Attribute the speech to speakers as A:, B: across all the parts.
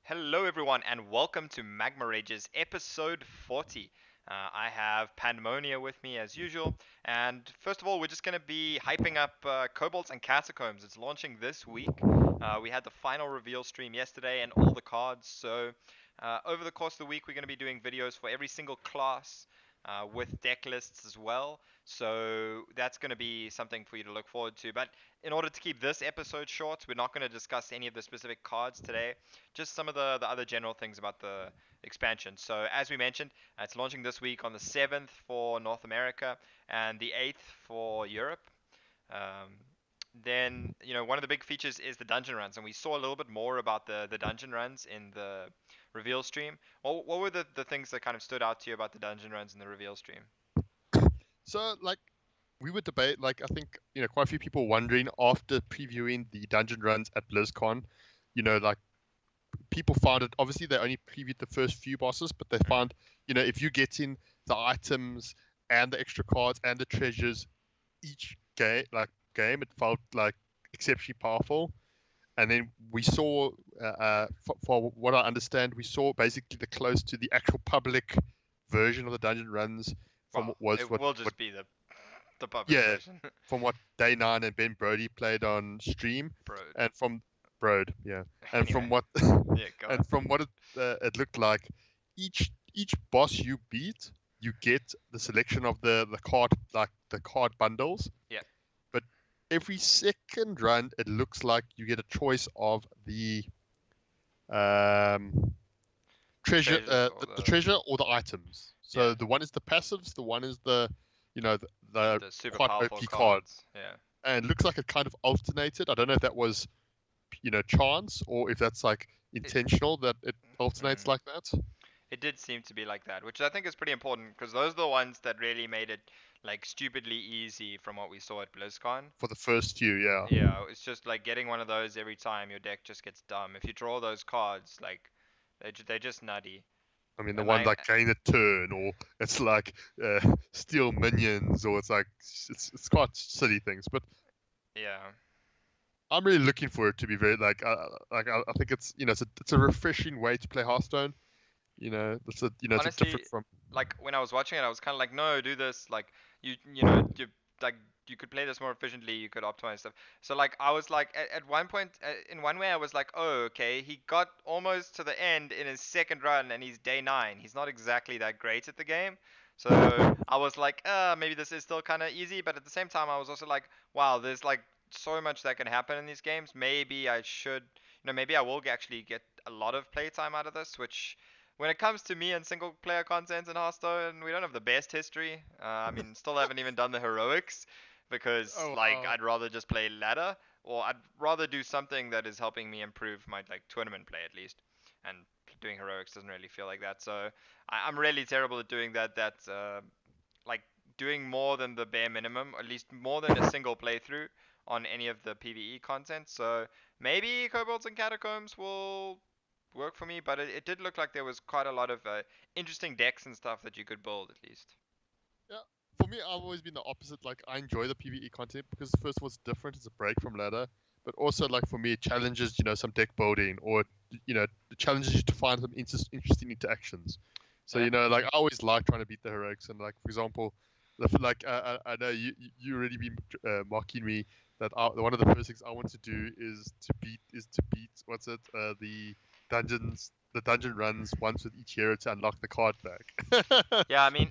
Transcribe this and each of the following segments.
A: Hello, everyone, and welcome to Magma Rages episode 40. I have Pandemonia with me as usual, and first of all, we're just going to be hyping up Kobolds and Catacombs. It's launching this week. We had the final reveal stream yesterday and all the cards, so over the course of the week, we're going to be doing videos for every single class with deck lists as well. So that's going to be something for you to look forward to. But in order to keep this episode short, we're not going to discuss any of the specific cards today, just some of the other general things about the expansion. So as we mentioned, it's launching this week on the 7th for North America and the 8th for Europe. Um, then one of the big features is the dungeon runs, and we saw a little bit more about the dungeon runs in the reveal stream. What were the things that kind of stood out to you about the dungeon runs in the reveal stream?
B: So, we would debate, I think, quite a few people wondering after previewing the dungeon runs at BlizzCon, people found it, obviously, they only previewed the first few bosses, but they found, if you get in the items and the extra cards and the treasures each game, it felt like exceptionally powerful. And then we saw, for what I understand, we saw basically the close to the actual public version of the dungeon runs from
A: Well,
B: was
A: it
B: what
A: will just be the public
B: yeah,
A: version.
B: from what Day Nine and Ben Brody played on stream,
A: Broad.
B: and from Broad, yeah, and from
A: Anyway,
B: what
A: yeah, go on.
B: and from what it looked like, each boss you beat, you get the selection of the card, like the card bundles.
A: Yeah.
B: But every second run, it looks like you get a choice of the treasure,
A: Treasures or
B: the treasure or the items. So
A: yeah,
B: the one is the passives, the one is the
A: the super
B: quite
A: powerful
B: OP card,
A: cards. Yeah.
B: and it looks like it kind of alternated. I don't know if that was chance or if that's like
A: It,
B: intentional that it alternates
A: mm,
B: like that
A: it did seem to be like that, which I think is pretty important because those are the ones that really made it like stupidly easy from what we saw at BlizzCon.
B: for the first few. Yeah,
A: Yeah, it's just like getting one of those every time your deck just gets dumb. If you draw those cards, like they're just nutty.
B: I mean the
A: And
B: one
A: like
B: like gain a turn, or it's like steal minions, or it's like it's quite silly things. But
A: yeah,
B: I'm really looking for it to be very I think it's a refreshing way to play Hearthstone. It's a
A: honestly,
B: different from.
A: like when I was watching it, I was kind of like, no, do this. Like you like you could play this more efficiently. You could optimize stuff. So like I was like at one point in one way I was like, oh okay, he got almost to the end in his second run and he's day 9. He's not exactly that great at the game. So I was like, maybe this is still kind of easy. But at the same time, I was also like, wow, there's like so much that can happen in these games. Maybe I should, maybe I will actually get a lot of playtime out of this, which when it comes to me and single player content in Hearthstone, we don't have the best history. I mean, still haven't even done the heroics because
B: Oh
A: like I'd rather just play ladder or I'd rather do something that is helping me improve my like tournament play at least. And doing heroics doesn't really feel like that. So I'm really terrible at doing that. That's like doing more than the bare minimum, at least more than a single playthrough on any of the PvE content. So maybe Kobolds and Catacombs will work for me, but it did look like there was quite a lot of interesting decks and stuff that you could build at least.
B: Yeah. For me, I've always been the opposite. Like, I enjoy the PvE content because first of all, it's different. It's a break from ladder, but also like for me, it challenges some deck building, or it challenges you to find some interesting interactions. So
A: Yeah.
B: like I always like trying to beat the heroics, and like for example, I know you already been mocking me that one of the first things I want to do is to beat what's it the dungeon runs once with each hero to unlock the card back.
A: Yeah, I mean,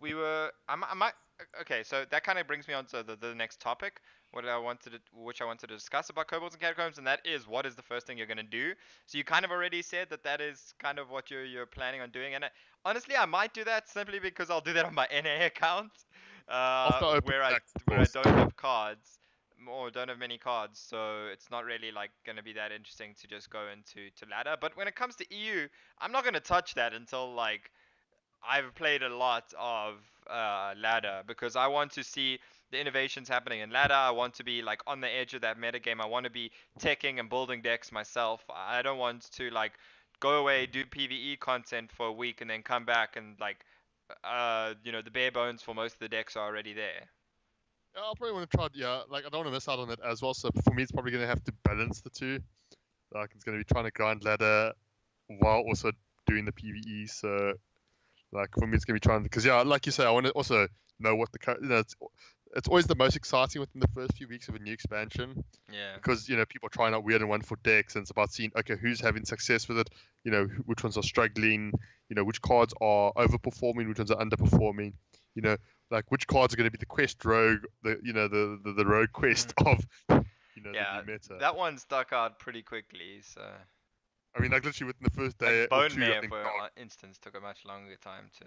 A: we were. I might. Okay, so that kind of brings me on to the next topic, which I wanted to discuss about Kobolds and Catacombs, and that is what is the first thing you're gonna do. So you kind of already said that is kind of what you're planning on doing, and honestly, I might do that simply because I'll do that on my NA account,
B: After open
A: where I
B: packs, of
A: where I
B: course.
A: don't have cards or don't have many cards, so it's not really like gonna be that interesting to just go into ladder. But when it comes to EU, I'm not gonna touch that until like I've played a lot of ladder because I want to see the innovations happening in ladder. I want to be like on the edge of that metagame. I want to be teching and building decks myself. I don't want to like go away, do PvE content for a week, and then come back and like the bare bones for most of the decks are already there.
B: Yeah, I'll probably want to try. Yeah, like I don't want to miss out on it as well. So for me, it's probably going to have to balance the two. Like it's going to be trying to grind ladder while also doing the PvE. So like for me, it's gonna be trying because yeah, like you say, I want to also know what the it's always the most exciting within the first few weeks of a new expansion
A: Yeah.
B: because people are trying out weird and wonderful decks, and it's about seeing okay who's having success with it, which ones are struggling, which cards are overperforming, which ones are underperforming, you know like which cards are going to be the quest rogue, the rogue quest of the
A: Yeah,
B: new meta.
A: that one stuck out pretty quickly. So,
B: I mean, like literally within the first day
A: like
B: or
A: Bone
B: two, I
A: Mare,
B: think
A: for
B: Dark.
A: instance, took a much longer time to.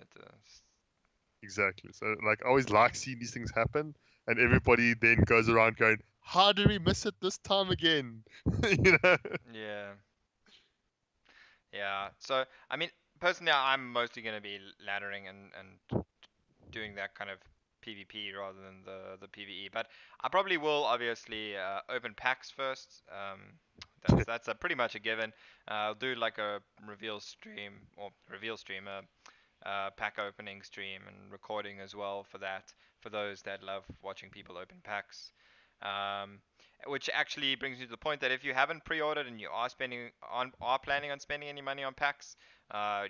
B: Exactly. So like I always like seeing these things happen, and everybody then goes around going, "How did we miss it this time again?" you know.
A: Yeah. Yeah. So, I mean, personally, I'm mostly going to be laddering and doing that kind of PvP rather than the PvE. But I probably will obviously open packs first. That's a pretty much a given. I'll do like a reveal stream, pack opening stream and recording as well for that, for those that love watching people open packs. Um, which actually brings me to the point that if you haven't pre-ordered and you are planning on spending any money on packs,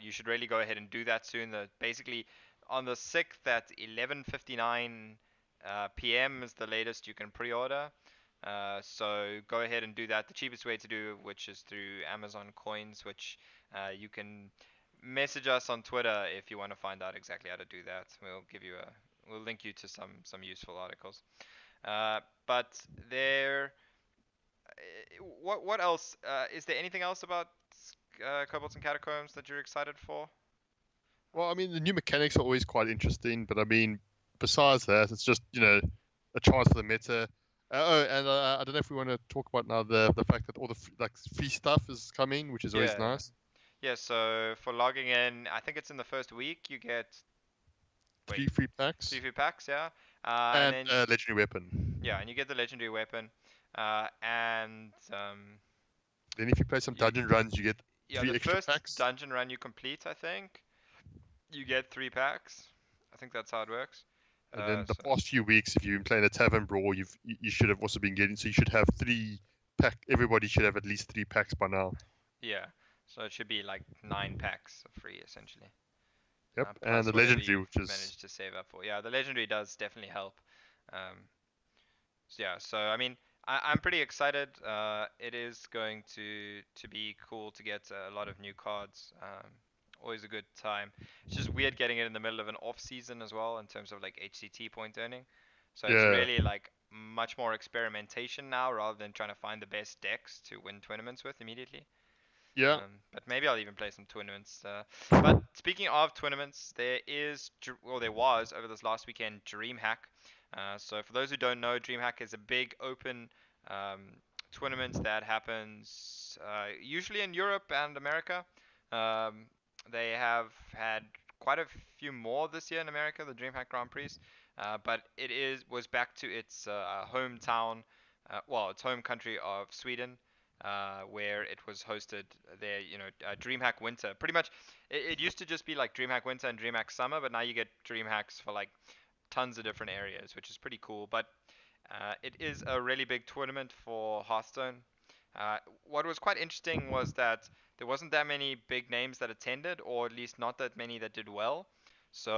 A: you should really go ahead and do that soon. Basically, on the 6th at 11:59 p.m. is the latest you can pre-order. So go ahead and do that. The cheapest way to do, which is through Amazon Coins, which you can message us on Twitter if you want to find out exactly how to do that. We'll link you to some useful articles. But there, what else? Is there anything else about Kobolds and Catacombs that you're excited for?
B: Well, I mean, the new mechanics are always quite interesting, but I mean, besides that, it's just a chance for the meta. Oh, and I don't know if we want to talk about now the fact that all the like free stuff is coming, which is always
A: Yeah, yeah.
B: nice.
A: Yeah, so for logging in, I think it's in the first week, you get, wait,
B: Three free
A: three
B: packs
A: free packs, yeah? And
B: and
A: then,
B: a legendary weapon.
A: yeah, and you get the legendary weapon. And
B: Then if you play some
A: you,
B: dungeon runs, you get
A: yeah,
B: three
A: the
B: extra
A: first
B: packs.
A: dungeon run you complete, I think, you get three packs. I think that's how it works.
B: And then the
A: So,
B: past few weeks, if you've been playing a tavern brawl, you should have also been getting. So you should have three pack. Everybody should have at least three packs by now.
A: yeah, so it should be like nine packs of free, essentially.
B: Yep. And
A: Plus
B: the
A: whatever
B: legendary,
A: you've
B: which is
A: managed to save up for. Yeah, the legendary does definitely help. Um, So yeah, so I mean, I'm pretty excited. It is going to be cool to get a lot of new cards. Always a good time. It's just weird getting it in the middle of an off season as well in terms of like HCT point earning. So it's
B: yeah,
A: really like much more experimentation now rather than trying to find the best decks to win tournaments with immediately.
B: yeah,
A: But maybe I'll even play some tournaments. But speaking of tournaments, there was over this last weekend Dreamhack. So for those who don't know, Dreamhack is a big open tournament that happens usually in Europe and America. Um, they have had quite a few more this year in America, the Dreamhack Grand Prix. But was back to its hometown, its home country of Sweden, where it was hosted there. DreamHack Winter. Pretty much, it used to just be like DreamHack Winter and DreamHack Summer, but now you get DreamHacks for like tons of different areas, which is pretty cool. But it is a really big tournament for Hearthstone. Uh, what was quite interesting was that there wasn't that many big names that attended, or at least not that many that did well.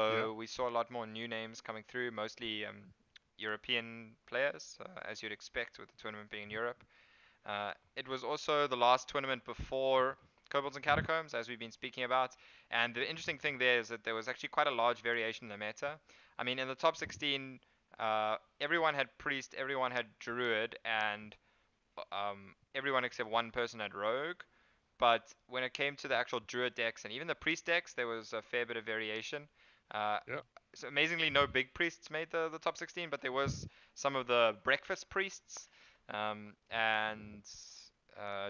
B: yeah,
A: So we saw a lot more new names coming through, mostly European players, as you'd expect with the tournament being in Europe. It was also the last tournament before Kobolds and Catacombs, as we've been speaking about. And the interesting thing there is that there was actually quite a large variation in the meta. I mean, in the top 16, everyone had Priest, everyone had Druid, and everyone except one person had Rogue. But when it came to the actual Druid decks and even the Priest decks, there was a fair bit of variation. Uh,
B: yeah.
A: so amazingly, no big priests made the top 16, but there was some of the breakfast priests and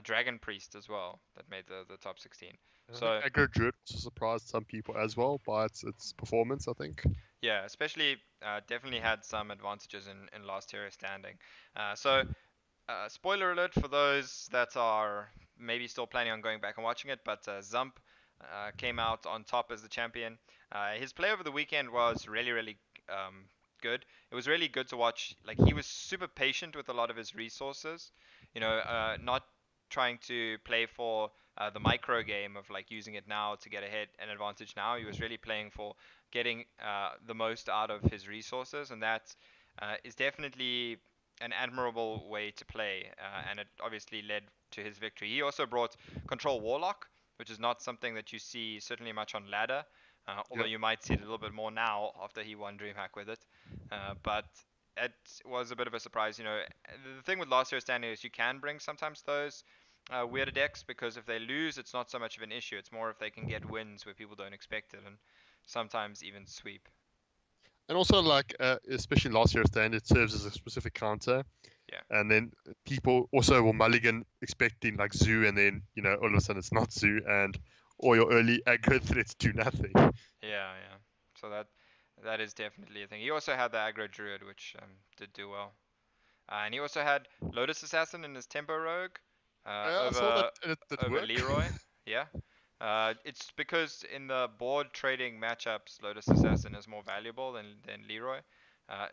A: dragon priest as well that made the top 16.
B: And I think
A: So
B: aggro druid also surprised some people as well by its performance. I think.
A: yeah, especially definitely had some advantages in last hero standing. So spoiler alert for those that are maybe still planning on going back and watching it, but Zump came out on top as the champion. His play over the weekend was really, really good. It was really good to watch. Like he was super patient with a lot of his resources. Not trying to play for the micro game of like using it now to get ahead an advantage now. He was really playing for getting the most out of his resources, and that is definitely an admirable way to play, and it obviously led to his victory. He also brought Control Warlock, which is not something that you see certainly much on ladder, although
B: Yeah.
A: you might see it a little bit more now after he won DreamHack with it. But it was a bit of a surprise. The thing with last year's standing is you can bring sometimes those weirder decks because if they lose, it's not so much of an issue. It's more if they can get wins where people don't expect it, and sometimes even sweep.
B: And also, like, especially last year's stand, it serves as a specific counter.
A: Yeah.
B: And then people also will mulligan expecting like Zoo, and then all of a sudden it's not Zoo, and all your early aggro threats do nothing.
A: Yeah, yeah. So that is definitely a thing. He also had the aggro druid, which did do well. And he also had Lotus Assassin in his Tempo Rogue
B: I saw that
A: over
B: and it did
A: over
B: work.
A: Leroy. Yeah. It's because in the board trading matchups, Lotus Assassin is more valuable than Leroy,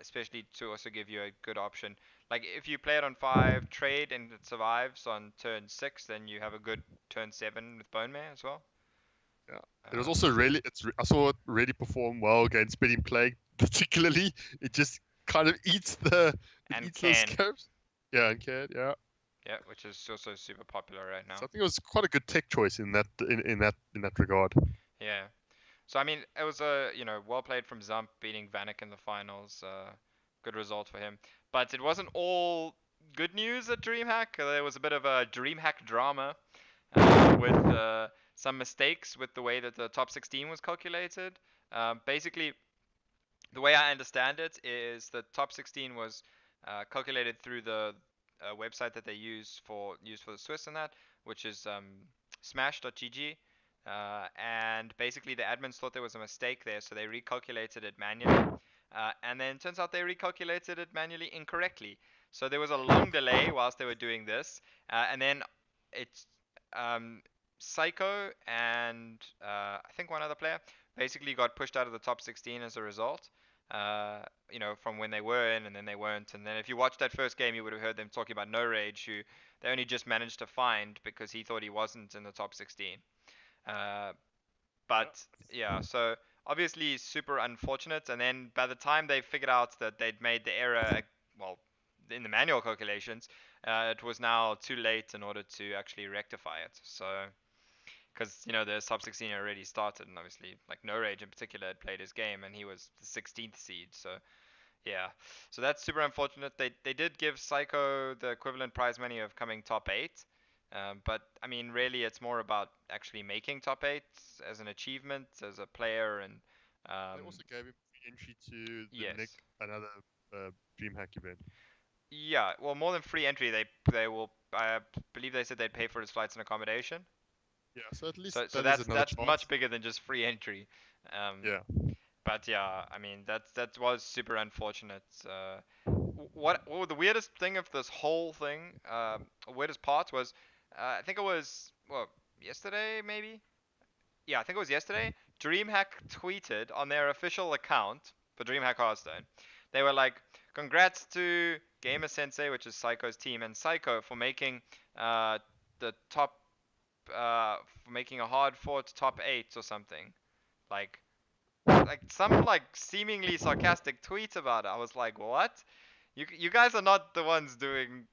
A: especially to also give you a good option. Like if you play it on 5, trade, and it survives on turn 6, then you have a good turn 7 with Bone Mare as well.
B: Yeah. It was also
A: So,
B: really, I saw it really perform well against Spitting Plague, particularly. It just kind of it
A: and
B: eats those
A: can.
B: scopes. Yeah, and can, yeah.
A: Yeah, which is also super popular right
B: So
A: now.
B: I think it was quite a good tech choice in that regard.
A: Yeah. So I mean, it was a well played from Zump beating Vanek in the finals. Good result for him. But it wasn't all good news at DreamHack. There was a bit of a DreamHack drama with some mistakes with the way that the top 16 was calculated. Basically, the way I understand it is the top 16 was calculated through the website that they use for the Swiss and that, which is smash.gg. And basically, the admins thought there was a mistake there, so they recalculated it manually. And then it turns out they recalculated it manually incorrectly. So there was a long delay whilst they were doing this, and then it's um, Psycho and I think one other player basically got pushed out of the top 16 as a result. From when they were in and then they weren't. And then if you watched that first game, you would have heard them talking about No Rage, who they only just managed to find because he thought he wasn't in the top 16. Uh,
B: Yeah.
A: but yeah, so obviously super unfortunate. And then by the time they figured out that they'd made the error, well, in the manual calculations, it was now too late in order to actually rectify it. So because the sub 16 already started, and obviously like No Rage in particular had played his game, and he was the 16th seed. So yeah, so that's super unfortunate. They did give Psycho the equivalent prize money of coming top 8. But I mean, really, it's more about actually making top 8 as an achievement as a player, and
B: They
A: um,
B: also gave him free entry to the Nick
A: yes,
B: another DreamHack event.
A: yeah. Well, more than free entry, they will. I believe they said they'd pay for his flights and accommodation.
B: Yeah, so at least
A: So
B: that is
A: that's
B: another
A: that's much
B: chance.
A: bigger than just free entry. Um,
B: Yeah.
A: but yeah, I mean that was super unfortunate. What was the weirdest thing of this whole thing? Weirdest part was, I think it was yesterday maybe. Yeah, I think it was yesterday. DreamHack tweeted on their official account for DreamHack Hearthstone. They were like, "Congrats to Gamer Sensei, which is Psycho's team, and Psycho for making uh, the top, for making a hard fought top 8 or something." Like some like seemingly sarcastic tweet about it. I was like, what? You guys are not the ones doing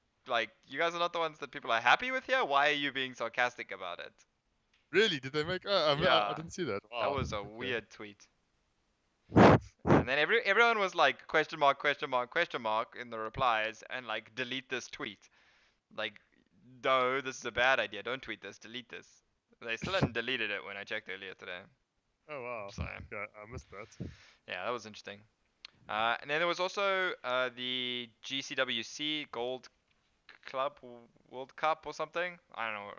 A: you guys are not the ones that people are happy with here. Why are you being sarcastic about it?
B: Really? Did they make? I
A: Yeah,
B: didn't see that.
A: that
B: Wow.
A: was a
B: Okay.
A: weird tweet. And then everyone was like question mark question mark question mark in the replies and like delete this tweet. Like no, this is a bad idea. Don't tweet this. Delete this. They still hadn't deleted it when I checked earlier today.
B: Oh wow.
A: So
B: Okay, I missed that.
A: yeah, that was interesting. And then there was also the GCWC Gold Club World Cup or something. I don't know.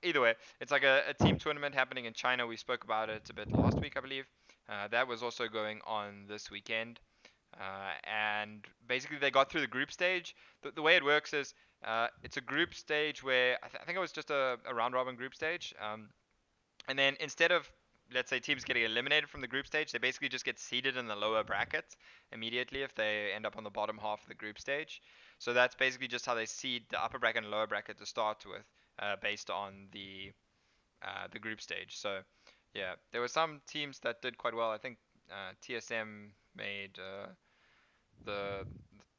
A: Either way, it's like a team tournament happening in China. We spoke about it a bit last week, I believe. That was also going on this weekend. And basically, they got through the group stage. The way it works is it's a group stage where I think it was just a round robin group stage. And then instead of let's say teams getting eliminated from the group stage, they basically just get seeded in the lower bracket immediately if they end up on the bottom half of the group stage. So that's basically just how they seed the upper bracket and lower bracket to start with, based on the the group stage. So yeah, there were some teams that did quite well. I think TSM made the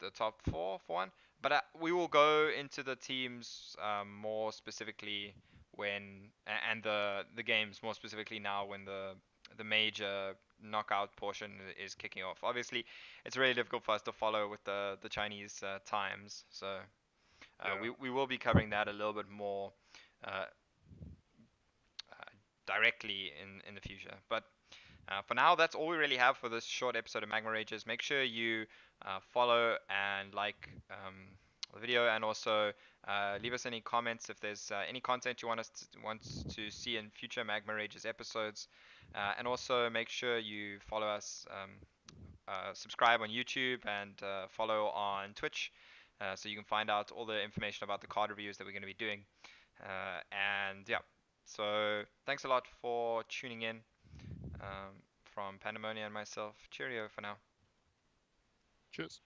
A: the top four for one. But we will go into the teams more specifically and the games more specifically now when the major knockout portion is kicking off. Obviously, it's really difficult for us to follow with the Chinese times, so
B: Yeah.
A: we will be covering that a little bit more uh, directly in the future. But for now, that's all we really have for this short episode of Magma Rages. Make sure you follow and like the video, and also leave us any comments if there's any content you want to see in future Magma Rages episodes. And also make sure you follow us, subscribe on YouTube, and follow on Twitch, so you can find out all the information about the card reviews that we're going to be doing. And yeah, so thanks a lot for tuning in. From Pandemonia and myself, cheerio for now.
B: Cheers.